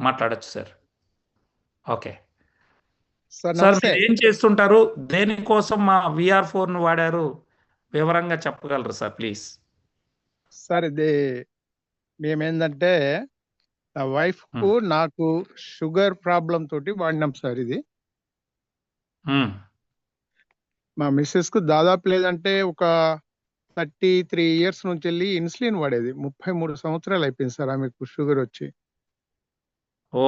మాట్లాడొచ్చు sir. Okay sir sir, నమస్తే. మీరు ఏం చేస్తుంటారు, దేనికోసం మా VR4 ను వాడారు, వివరంగా చెప్పగలరు సార్ ప్లీజ్? సార్ ఇది మేమేందంటే నా వైఫ్ కు నాకు షుగర్ ప్రాబ్లం తోటి వాడినాం సార్. ఇది మా మిస్సెస్ కు దాదాపు లేదంటే ఒక 33 ఇయర్స్ నుంచి వెళ్ళి ఇన్సులిన్ వాడేది. 33 సంవత్సరాలు అయిపోయింది సార్ ఆమెకు షుగర్ వచ్చి. ఓ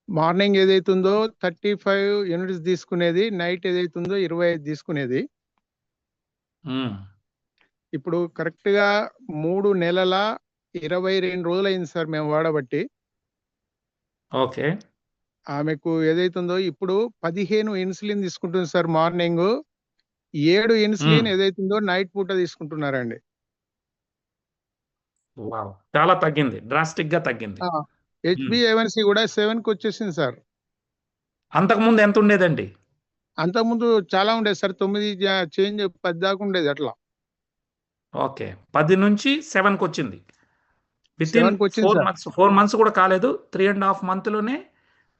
మార్నింగ్ ఏదైతుందో 35 యూనిట్స్ తీసుకునేది, నైట్ ఏదైతుందో 25 తీసుకునేది. ఇప్పుడు కరెక్ట్ గా 3 నెలల 22 రోజులు అయింది సార్ మేము వాడబట్టి. ఓకే ఆమెకు ఏదైతుందో ఇప్పుడు 15 ఇన్సులిన్ తీసుకుంటుంది సార్ మార్నింగ్, 7 ఇన్సులిన్ ఏదైతుందో నైట్ పూట తీసుకుంటున్నారండి. వావ్, చాలా తగ్గింది, డ్రాస్టిక్ గా తగ్గింది. HbA1c కూడా 7 కి వచ్చేసింది సార్. అంతకుముందు ఎంత ఉండేదండి? అంతకుముందు చాలా ఉండేది సార్, 9 చేంజ్ 10 దాకా ఉండేది అట్లా. ఓకే, 10 నుంచి 7కి వచ్చింది. విత్ ఇన్ 7కి వచ్చింది సార్. 4 మంత్స్ కూడా కాలేదు, 3.5 months లోనే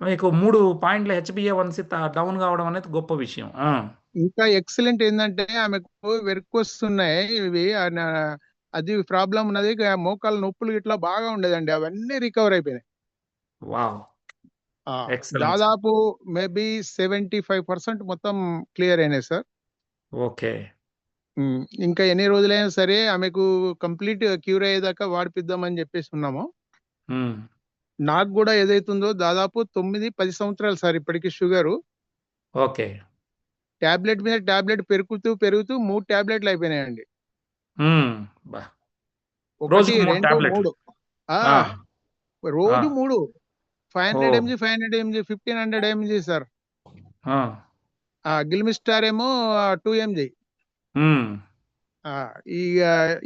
మీకు 3 పాయింట్ల HbA1c డౌన్ కావడం అనేది గొప్ప విషయం. ఇంకా ఎక్సలెంట్ ఏంటంటే ఆమెకు వెరికోస్ ఉన్నాయి, ఇవి అది ప్రాబ్లం ఉన్నది, మోకాలు నొప్పులు ఇట్లా బాగా ఉండేదండి, అవన్నీ రికవర్ అయిపోయినాయి. Wow, excellent. దాదాపు మేబీ 75% మొత్తం క్లియర్ అయినాయి సార్. ఓకే, ఇంకా ఎన్ని రోజులైనా సరే ఆమెకు కంప్లీట్ క్యూర్ అయ్యేదాకా వాడిపిద్దామని చెప్పేసి ఉన్నాము. నాకు కూడా ఏదైతుందో దాదాపు 9-10 సంవత్సరాలు సార్ ఇప్పటికి షుగరు. ఓకే, టాబ్లెట్ మీద టాబ్లెట్ పెరుగుతూ 3 టాబ్లెట్లు అయిపోయినాయండి. రోజుకు 1, 3 2, టాబ్లెట్లు. 3 రోజు 3 500 mg 500 mg 1500 mg సార్. గిల్మిస్టార్ ఏమో 2 mg. ఇక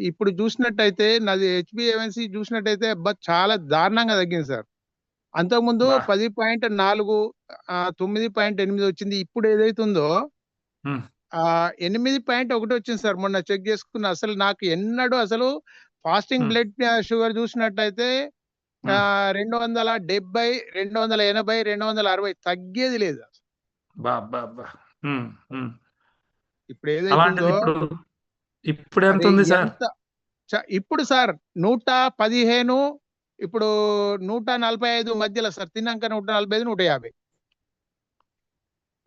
ఇప్పుడు చూసినట్టయితే నాది HbA1c చూసినట్టయితే చాలా దారుణంగా తగ్గింది సార్. అంతకుముందు 10.4 9.8 వచ్చింది. ఇప్పుడు ఏదైతుందో 8.1 వచ్చింది సార్. మొన్న చెక్ చేసుకున్న. అసలు నాకు ఎన్నడూ అసలు ఫాస్టింగ్ బ్లడ్ షుగర్ చూసినట్టయితే 270, 280, 260 తగ్గేది లేదు. ఇప్పుడు ఏదైతుందో ఇప్పుడు ఎంత ఉంది సార్? ఇప్పుడు సార్ 115, ఇప్పుడు 145 మధ్యలో సార్. తిన్నాక 145, 150.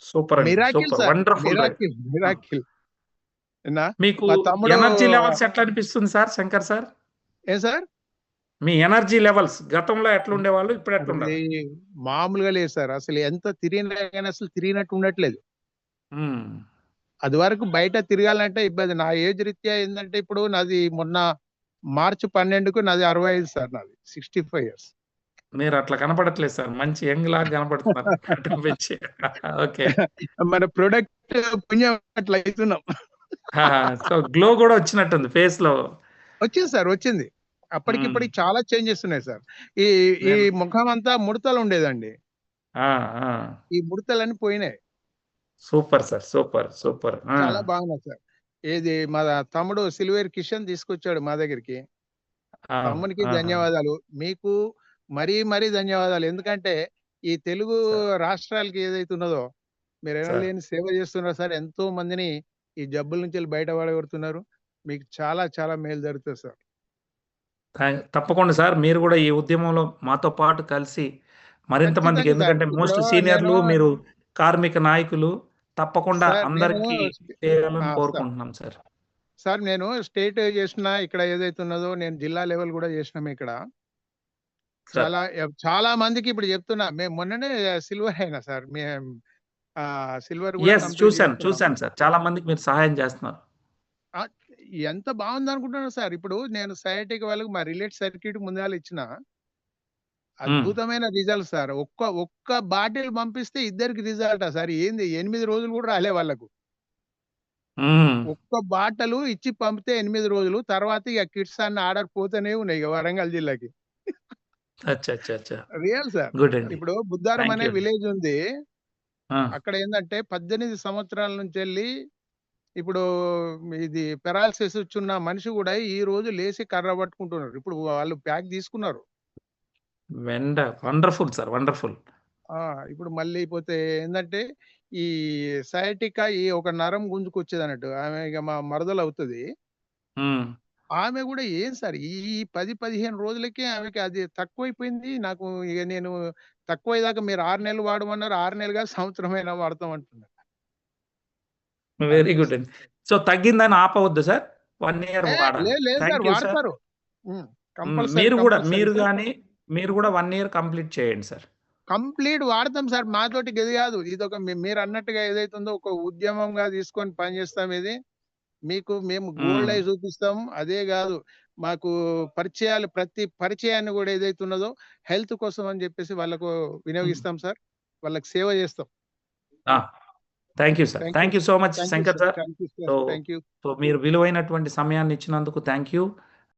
Super, miracle sir, miracle miracle. మీకు మా తమ్ముడు ఎనర్జీ లెవెల్స్ ఎట్లా అనిపిస్తుంది సార్, శంకర్ సార్? సార్ మీ ఎనర్జీ లెవెల్స్ గతంలో ఎట్లా ఉండేవాళ్ళు, ఇప్పుడు ఎట్లా ఉండాలి? మామూలుగా లేదు సార్. అసలు ఎంత తిరిగినా కానీ అసలు తిరిగినట్టు ఉండట్లేదు. అది వరకు బయట తిరగాలంటే ఇబ్బంది. నా ఏజ్ రీత్యా ఏంటంటే ఇప్పుడు నాది మొన్న మార్చి 12కు నాది 65 సార్. నాది 65 years. మీరు అట్లా కనపడట్లేదు సార్, మంచి యంగ్ లాగా కనపడుతున్నారు. ఓకే, మన ప్రొడక్ట్ పుణ్యం అట్లా అవుతున్నాం. సో గ్లో కూడా వచ్చినట్టుంది ఫేస్ లో. వచ్చింది సార్, వచ్చింది. అప్పటికిప్పటికి చాలా చేంజెస్ ఉన్నాయి సార్. ఈ ముఖం అంతా ముడతలు ఉండేదండి, ఈ ముడతలన్నీ పోయినాయి. సూపర్ సార్, సూపర్ సూపర్, చాలా బాగున్నాయి సార్. ఏది మా తమ్ముడు సిల్వేర్ కిషన్ తీసుకొచ్చాడు మా దగ్గరికి. తమ్మునికి ధన్యవాదాలు, మీకు మరీ ధన్యవాదాలు. ఎందుకంటే ఈ తెలుగు రాష్ట్రాలకి ఏదైతే ఉన్నదో మీరు ఎనలేని సేవ చేస్తున్నారు సార్. ఎంతో మందిని ఈ జబ్బుల నుంచి బయట పడగొడుతున్నారు. మీకు చాలా చాలా మేలు జరుగుతుంది సార్. తప్పకుండా సార్, మీరు కూడా ఈ ఉద్యమంలో మాతో పాటు కలిసి మరింత మందికి, ఎందుకంటే మోస్ట్ సీనియర్లు మీరు, కార్మిక నాయకులు, తప్పకుండా అందరికీ చేయాలని కోరుకుంటున్నాం సార్. సార్ నేను స్టేట్ చేసిన, ఇక్కడ ఏదైతే ఉన్నదో నేను జిల్లా లెవెల్ కూడా చేసినాం. ఇక్కడ చాలా మందికి ఇప్పుడు చెప్తున్నా. మేము మొన్ననే సిల్వర్ అయినా సార్. మేము సిల్వర్ చూసాను సార్, చాలా మందికి మీరు సహాయం చేస్తున్నారు. ఎంత బాగుంది అనుకుంటున్నారు సార్. ఇప్పుడు నేను సైటిక్ వాళ్ళకి మా రిలేట్ సర్క్యూట్ ముందుగా ఇచ్చిన అద్భుతమైన రిజల్ట్ సార్. ఒక్క బాటిల్ పంపిస్తే 2కి రిజల్ట్ సార్. ఏంది 8 రోజులు కూడా రాలే వాళ్ళకు. ఒక్క బాటలు ఇచ్చి పంపితే 8 రోజులు తర్వాత ఇక కిట్స్ అన్న ఆర్డర్ పోతూనే ఉన్నాయి వరంగల్ జిల్లాకి. Real sir. ఇప్పుడు బుద్ధారం అనే విలేజ్ ఉంది, అక్కడ ఏంటంటే 18 సంవత్సరాల నుంచి వెళ్ళి ఇప్పుడు ఇది పెరాలసిస్ వచ్చున్న మనిషి కూడా ఈ రోజు లేచి కర్ర పట్టుకుంటున్నారు. ఇప్పుడు వాళ్ళు ప్యాక్ తీసుకున్నారు. Wonderful sir, wonderful. ఇప్పుడు మళ్ళీ పోతే ఏందంటే, ఈ సయాటికా ఈ ఒక నరం గుంజుకొచ్చేదన్నట్టు. ఆమె ఇగ మా మరదలవుతది. హ్మ్. ఆమె గూడా ఏం సార్ ఈ 10, 15 రోజులకే ఆమెకి అది తక్కువైపోయింది. నాకు ఇగ నేను తక్కువయ్యేదాకా మీరు 6 నెలలు వాడమన్నారు. 6 నెలలు కాదు సంవత్సరమైనా వాడతాం అంటున్నా. వెరీ అది. గుడ్ అండి. సో, తగ్గిందని ఆపవద్దు సార్. 1 ఇయర్ వాడాలి. లేదు లేదు సార్ థాంక్ యూ సార్. వాడతారు. హ్మ్. మీరు కంపల్సరీ సార్. మీరు గూడా 1 ఇయర్ కంప్లీట్ చేయండి సార్. కంప్లీట్ వాడతాం సార్. మాతోటి ఇది గాదు. ఇదొక మీరన్నట్టుగా ఏదైతుందో ఒక ఉద్యమంగా తీసుకొని పనిచేస్తాం ఇది. మీకు మేము గోల్డ్ హ్మ్. అయి చూపిస్తాం. అదే గాదు మాకు పరిచయాలు ప్రతి పరిచయాన్ని గూడా ఏదైతే ఉన్నదో హెల్త్ కోసం అని జెప్పేసి వాళ్ళకు హ్మ్. వినియోగిస్తాం సార్. వాళ్ళకి సేవ జేస్తాం. ఆ! Thank you sir. Thank you. Thank you so much thank you Shankar sir. Sir. Thank you so, sir. Thank you. So మీరు విలువైనటువంటి సమయాన్ని ఇచ్చినందుకు థాంక్ యూ.